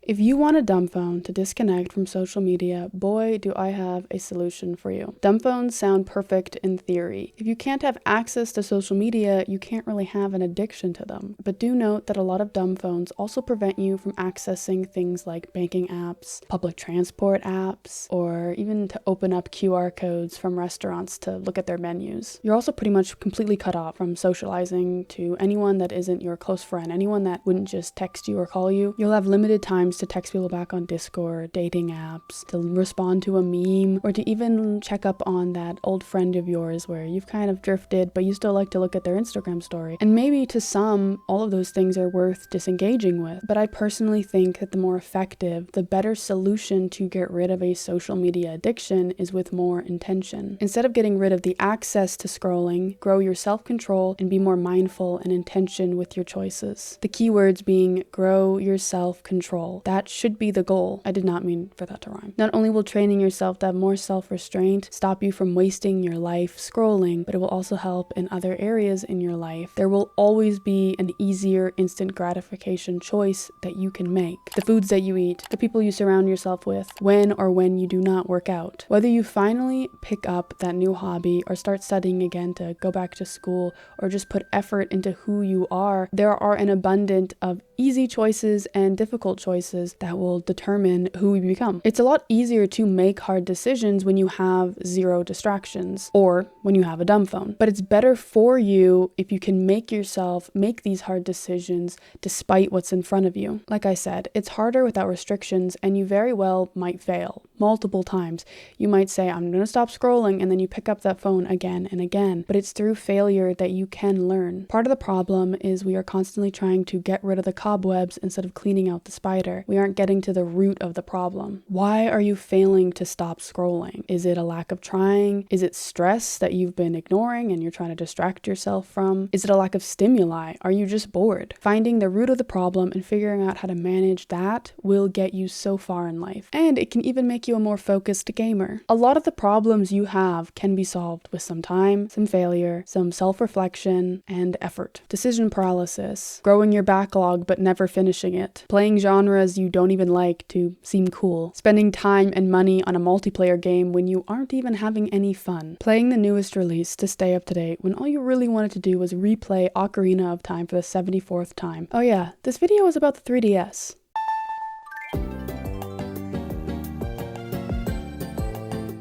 If you want a dumb phone to disconnect from social media, boy, do I have a solution for you. Dumb phones sound perfect in theory. If you can't have access to social media, you can't really have an addiction to them. But do note that a lot of dumb phones also prevent you from accessing things like banking apps, public transport apps, or even to open up QR codes from restaurants to look at their menus. You're also pretty much completely cut off from socializing to anyone that isn't your close friend, anyone that wouldn't just text you or call you. You'll have limited times to text people back on Discord, dating apps, to respond to a meme, or to even check up on that old friend of yours where you've kind of drifted, but you still like to look at their Instagram story. And maybe to some, all of those things are worth disengaging with. But I personally think that the more effective, the better solution to get rid of a social media addiction is with more intention. Instead of getting rid of the access to scrolling, grow your self-control and be more mindful and intention with your choices. The keywords being grow your self-control. That should be the goal. I did not mean for that to rhyme. Not only will training yourself to have more self-restraint stop you from wasting your life scrolling, but it will also help in other areas in your life. There will always be an easier instant gratification choice that you can make. The foods that you eat, the people you surround yourself with, when you do not work out. Whether you finally pick up that new hobby or start studying again to go back to school or just put effort into who you are, there are an abundance of easy choices and difficult choices that will determine who we become. It's a lot easier to make hard decisions when you have zero distractions or when you have a dumb phone. But it's better for you if you can make yourself make these hard decisions despite what's in front of you. Like I said, it's harder without restrictions and you very well might fail multiple times. You might say, I'm going to stop scrolling, and then you pick up that phone again and again. But it's through failure that you can learn. Part of the problem is we are constantly trying to get rid of the cobwebs instead of cleaning out the spider. We aren't getting to the root of the problem. Why are you failing to stop scrolling? Is it a lack of trying? Is it stress that you've been ignoring and you're trying to distract yourself from? Is it a lack of stimuli? Are you just bored? Finding the root of the problem and figuring out how to manage that will get you so far in life. And it can even make you a more focused gamer. A lot of the problems you have can be solved with some time, some failure, some self-reflection, and effort. Decision paralysis, growing your backlog but never finishing it, playing genres you don't even like to seem cool, spending time and money on a multiplayer game when you aren't even having any fun, playing the newest release to stay up to date when all you really wanted to do was replay Ocarina of Time for the 74th time. Oh yeah, this video is about the 3DS.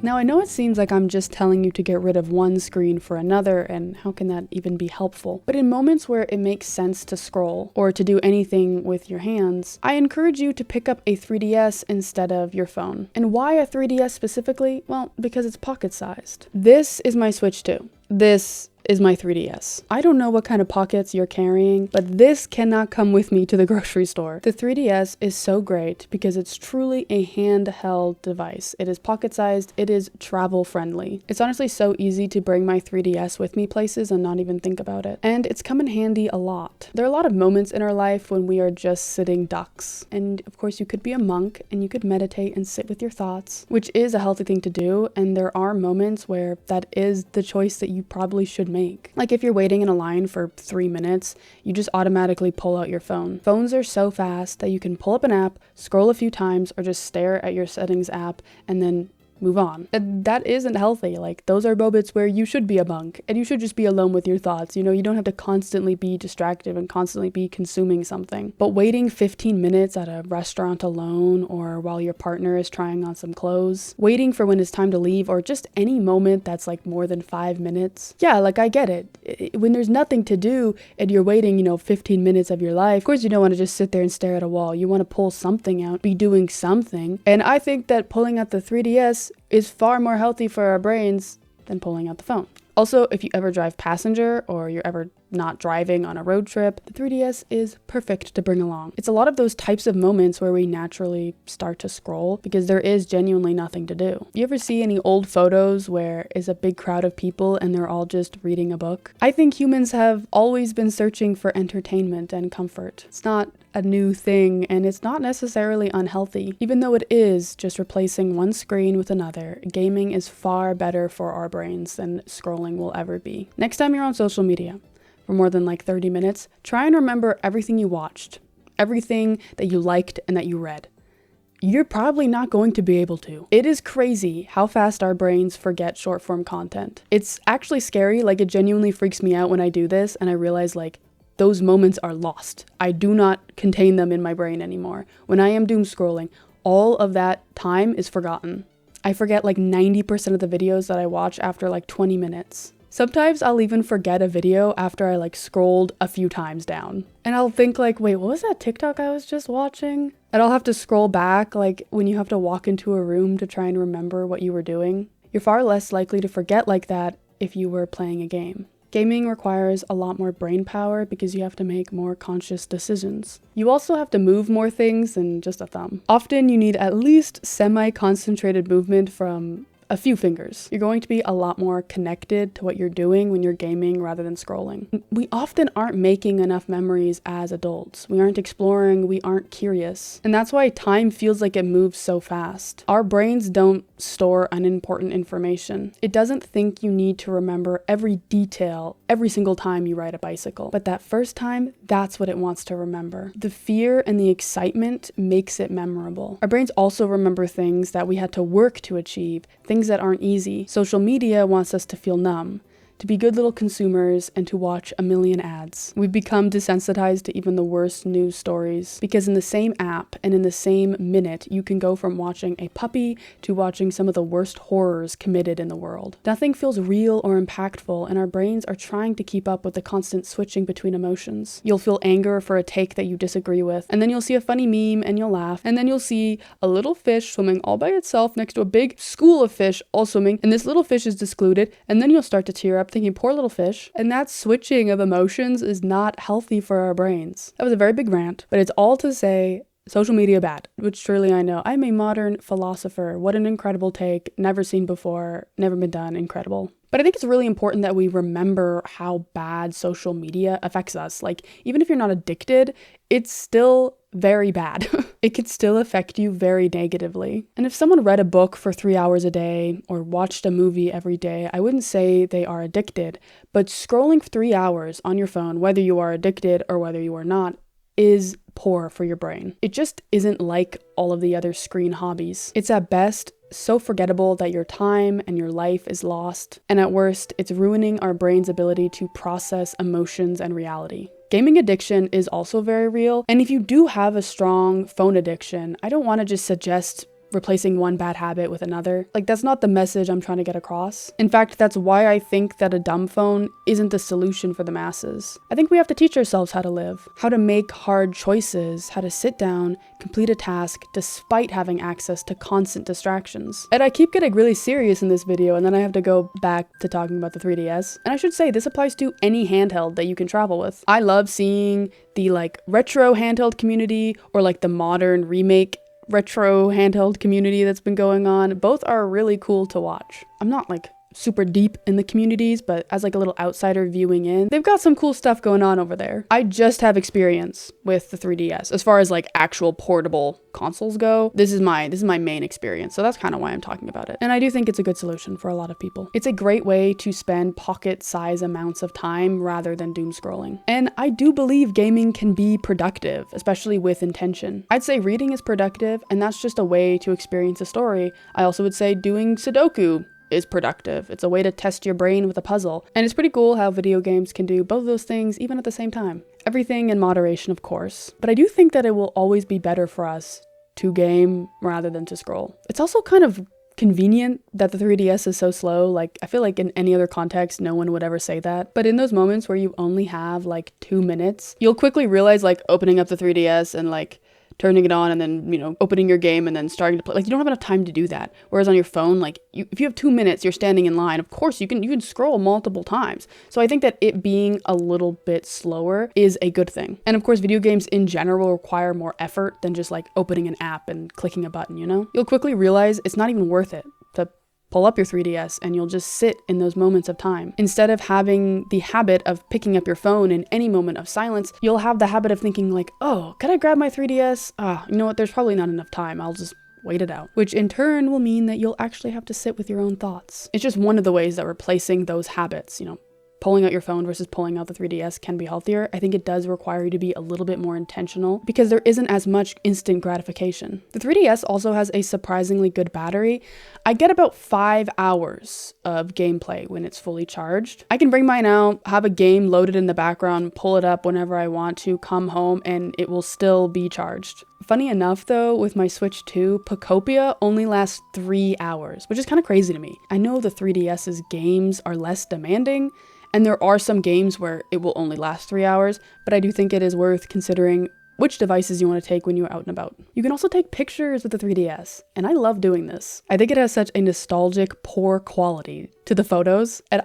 Now, I know it seems like I'm just telling you to get rid of one screen for another, and how can that even be helpful? But in moments where it makes sense to scroll or to do anything with your hands, I encourage you to pick up a 3DS instead of your phone. And why a 3DS specifically? Well, because it's pocket-sized. This is my Switch 2. This is my 3DS. I don't know what kind of pockets you're carrying, but this cannot come with me to the grocery store. The 3DS is so great because it's truly a handheld device. It is pocket-sized, it is travel-friendly. It's honestly so easy to bring my 3DS with me places and not even think about it. And it's come in handy a lot. There are a lot of moments in our life when we are just sitting ducks. And of course you could be a monk and you could meditate and sit with your thoughts, which is a healthy thing to do. And there are moments where that is the choice that you probably should make. Like if you're waiting in a line for 3 minutes, you just automatically pull out your phone. Phones are so fast that you can pull up an app, scroll a few times, or just stare at your settings app and then move on. And that isn't healthy. Like, those are moments where you should be a monk and you should just be alone with your thoughts. You know, you don't have to constantly be distracted and constantly be consuming something. But waiting 15 minutes at a restaurant alone, or while your partner is trying on some clothes, waiting for when it's time to leave, or just any moment that's like more than 5 minutes. Yeah, like I get it. When there's nothing to do and you're waiting, 15 minutes of your life, of course you don't want to just sit there and stare at a wall. You want to pull something out, be doing something. And I think that pulling out the 3DS is far more healthy for our brains than pulling out the phone. Also, if you ever drive passenger or you're ever not driving on a road trip, the 3DS is perfect to bring along. It's a lot of those types of moments where we naturally start to scroll because there is genuinely nothing to do. You ever see any old photos where it's a big crowd of people and they're all just reading a book? I think humans have always been searching for entertainment and comfort. It's not a new thing, and it's not necessarily unhealthy. Even though it is just replacing one screen with another, gaming is far better for our brains than scrolling will ever be. Next time you're on social media for more than like 30 minutes, try and remember everything you watched, everything that you liked and that you read. you're probably not going to be able to. It is crazy how fast our brains forget short form content. It's actually scary. Like, it genuinely freaks me out when I do this and I realize like those moments are lost. I do not contain them in my brain anymore. When I am doom scrolling, all of that time is forgotten. I forget like 90% of the videos that I watch after like 20 minutes. Sometimes I'll even forget a video after I like scrolled a few times down. And I'll think like, wait, what was that TikTok I was just watching? And I'll have to scroll back, like when you have to walk into a room to try and remember what you were doing. You're far less likely to forget like that if you were playing a game. Gaming requires a lot more brain power because you have to make more conscious decisions. You also have to move more things than just a thumb. Often you need at least semi-concentrated movement from a few fingers. You're going to be a lot more connected to what you're doing when you're gaming rather than scrolling. We often aren't making enough memories as adults. We aren't exploring, we aren't curious. And that's why time feels like it moves so fast. Our brains don't store unimportant information. It doesn't think you need to remember every detail every single time you ride a bicycle. But that first time, that's what it wants to remember. The fear and the excitement makes it memorable. Our brains also remember things that we had to work to achieve, things that aren't easy. Social media wants us to feel numb, to be good little consumers, and to watch a million ads. We've become desensitized to even the worst news stories because in the same app and in the same minute, you can go from watching a puppy to watching some of the worst horrors committed in the world. Nothing feels real or impactful, and our brains are trying to keep up with the constant switching between emotions. You'll feel anger for a take that you disagree with, and then you'll see a funny meme and you'll laugh, and then you'll see a little fish swimming all by itself next to a big school of fish all swimming, and this little fish is discluded, and then you'll start to tear up thinking, poor little fish. And that switching of emotions is not healthy for our brains. That was a very big rant, but it's all to say social media bad, which truly I know. I'm a modern philosopher. What an incredible take. Never seen before, never been done. Incredible. But I think it's really important that we remember how bad social media affects us. Like, even if you're not addicted, it's still very bad. It could still affect you very negatively. And if someone read a book for 3 hours a day or watched a movie every day, I wouldn't say they are addicted. But scrolling 3 hours on your phone, whether you are addicted or whether you are not, is poor for your brain. It just isn't like all of the other screen hobbies. It's at best so forgettable that your time and your life is lost, and at worst, it's ruining our brain's ability to process emotions and reality. Gaming addiction is also very real, and if you do have a strong phone addiction, I don't want to just suggest replacing one bad habit with another. Like, that's not the message I'm trying to get across. In fact, that's why I think that a dumb phone isn't the solution for the masses. I think we have to teach ourselves how to live, how to make hard choices, how to sit down, complete a task despite having access to constant distractions. And I keep getting really serious in this video, and then I have to go back to talking about the 3DS. And I should say, this applies to any handheld that you can travel with. I love seeing the like retro handheld community or like the modern remake retro handheld community that's been going on. Both are really cool to watch. I'm not like super deep in the communities, but as like a little outsider viewing in, they've got some cool stuff going on over there. I just have experience with the 3DS. As far as like actual portable consoles go, this is my main experience. So that's kind of why I'm talking about it. And I do think it's a good solution for a lot of people. It's a great way to spend pocket-size amounts of time rather than doom scrolling. And I do believe gaming can be productive, especially with intention. I'd say reading is productive, and that's just a way to experience a story. I also would say doing Sudoku is productive. It's a way to test your brain with a puzzle. And it's pretty cool how video games can do both of those things even at the same time. Everything in moderation, of course. But I do think that it will always be better for us to game rather than to scroll. It's also kind of convenient that the 3DS is so slow. Like, I feel like in any other context, no one would ever say that. But in those moments where you only have like 2 minutes, you'll quickly realize like opening up the 3DS and like turning it on and then, you know, opening your game and then starting to play. Like, you don't have enough time to do that. Whereas on your phone, like, if you have 2 minutes, you're standing in line, of course you can scroll multiple times. So I think that it being a little bit slower is a good thing. And of course, video games in general require more effort than just like opening an app and clicking a button, you know? You'll quickly realize it's not even worth it to pull up your 3DS and you'll just sit in those moments of time. Instead of having the habit of picking up your phone in any moment of silence, you'll have the habit of thinking like, oh, could I grab my 3DS? You know what, there's probably not enough time. I'll just wait it out. Which in turn will mean that you'll actually have to sit with your own thoughts. It's just one of the ways that replacing those habits, you know, pulling out your phone versus pulling out the 3DS can be healthier, I think it does require you to be a little bit more intentional because there isn't as much instant gratification. The 3DS also has a surprisingly good battery. I get about 5 hours of gameplay when it's fully charged. I can bring mine out, have a game loaded in the background, pull it up whenever I want to, come home, and it will still be charged. Funny enough though, with my Switch 2, Pocopia only lasts 3 hours, which is kind of crazy to me. I know the 3DS's games are less demanding, and there are some games where it will only last 3 hours, but I do think it is worth considering which devices you want to take when you're out and about. You can also take pictures with the 3DS, and I love doing this. I think it has such a nostalgic, poor quality to the photos, and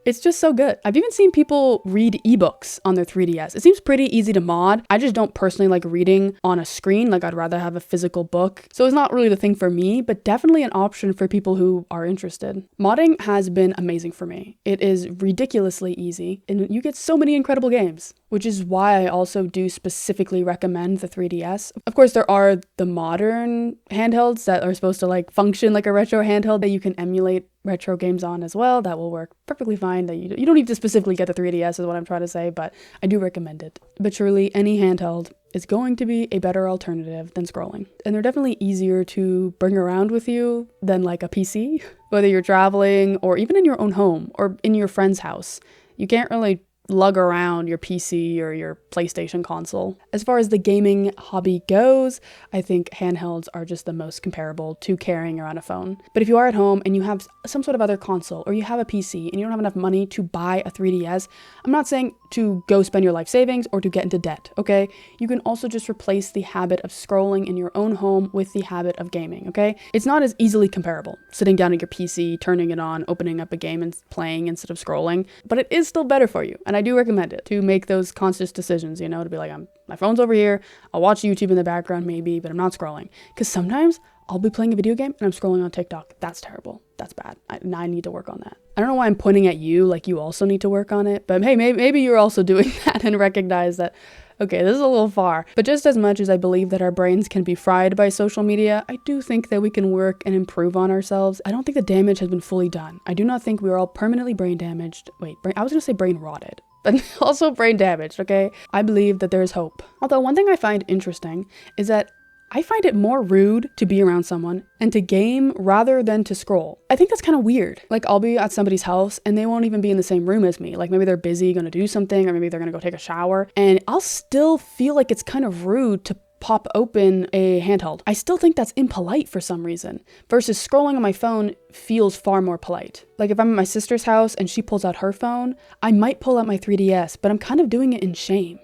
it's just so good. I've even seen people read ebooks on their 3DS. It seems pretty easy to mod. I just don't personally like reading on a screen. Like, I'd rather have a physical book. So it's not really the thing for me, but definitely an option for people who are interested. Modding has been amazing for me. It is ridiculously easy, and you get so many incredible games, which is why I also do specifically recommend the 3DS. Of course, there are the modern handhelds that are supposed to like function like a retro handheld that you can emulate retro games on as well. That will work perfectly fine. That you don't need to specifically get the 3DS is what I'm trying to say, but I do recommend it. But truly, any handheld is going to be a better alternative than scrolling. And they're definitely easier to bring around with you than like a PC, whether you're traveling or even in your own home or in your friend's house. You can't really lug around your PC or your PlayStation console. As far as the gaming hobby goes, I think handhelds are just the most comparable to carrying around a phone. But if you are at home and you have some sort of other console or you have a PC and you don't have enough money to buy a 3DS, I'm not saying to go spend your life savings or to get into debt, okay? You can also just replace the habit of scrolling in your own home with the habit of gaming, okay? It's not as easily comparable, sitting down at your PC, turning it on, opening up a game and playing instead of scrolling, but it is still better for you. And I do recommend it to make those conscious decisions, you know, to be like, my phone's over here, I'll watch YouTube in the background maybe, but I'm not scrolling. Because sometimes I'll be playing a video game and I'm scrolling on TikTok. That's terrible. That's bad. I need to work on that. I don't know why I'm pointing at you like you also need to work on it, but hey, maybe you're also doing that and recognize that, okay, this is a little far. But just as much as I believe that our brains can be fried by social media, I do think that we can work and improve on ourselves. I don't think the damage has been fully done. I do not think we are all permanently brain damaged. I was gonna say brain rotted, but also brain damaged, okay? I believe that there is hope. Although one thing I find interesting is that I find it more rude to be around someone and to game rather than to scroll. I think that's kind of weird. Like, I'll be at somebody's house and they won't even be in the same room as me. Like, maybe they're busy gonna do something, or maybe they're gonna go take a shower, and I'll still feel like it's kind of rude to pop open a handheld. I still think that's impolite for some reason, versus scrolling on my phone feels far more polite. Like, if I'm at my sister's house and she pulls out her phone, I might pull out my 3DS, but I'm kind of doing it in shame.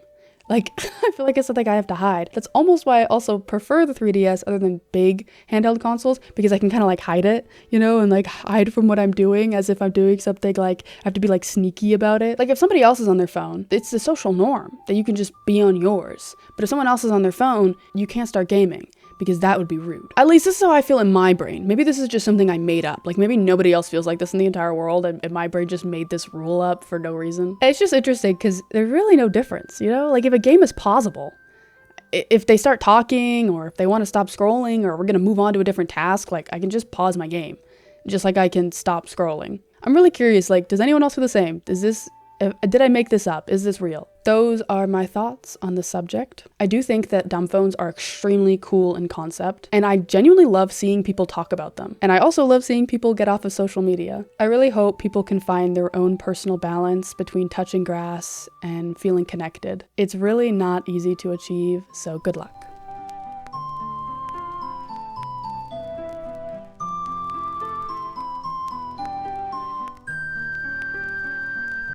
Like, I feel like it's something I have to hide. That's almost why I also prefer the 3DS other than big handheld consoles, because I can kind of like hide it, you know, and like hide from what I'm doing as if I'm doing something, like I have to be like sneaky about it. Like, if somebody else is on their phone, it's the social norm that you can just be on yours. But if someone else is on their phone, you can't start gaming, because that would be rude. At least this is how I feel in my brain. Maybe this is just something I made up. Like, maybe nobody else feels like this in the entire world, and my brain just made this rule up for no reason. It's just interesting because there's really no difference, you know? Like, if a game is pausable, if they start talking, or if they want to stop scrolling, or we're gonna move on to a different task, like, I can just pause my game, just like I can stop scrolling. I'm really curious, like, does anyone else do the same? Did I make this up? Is this real? Those are my thoughts on the subject. I do think that dumbphones are extremely cool in concept, and I genuinely love seeing people talk about them. And I also love seeing people get off of social media. I really hope people can find their own personal balance between touching grass and feeling connected. It's really not easy to achieve, so good luck.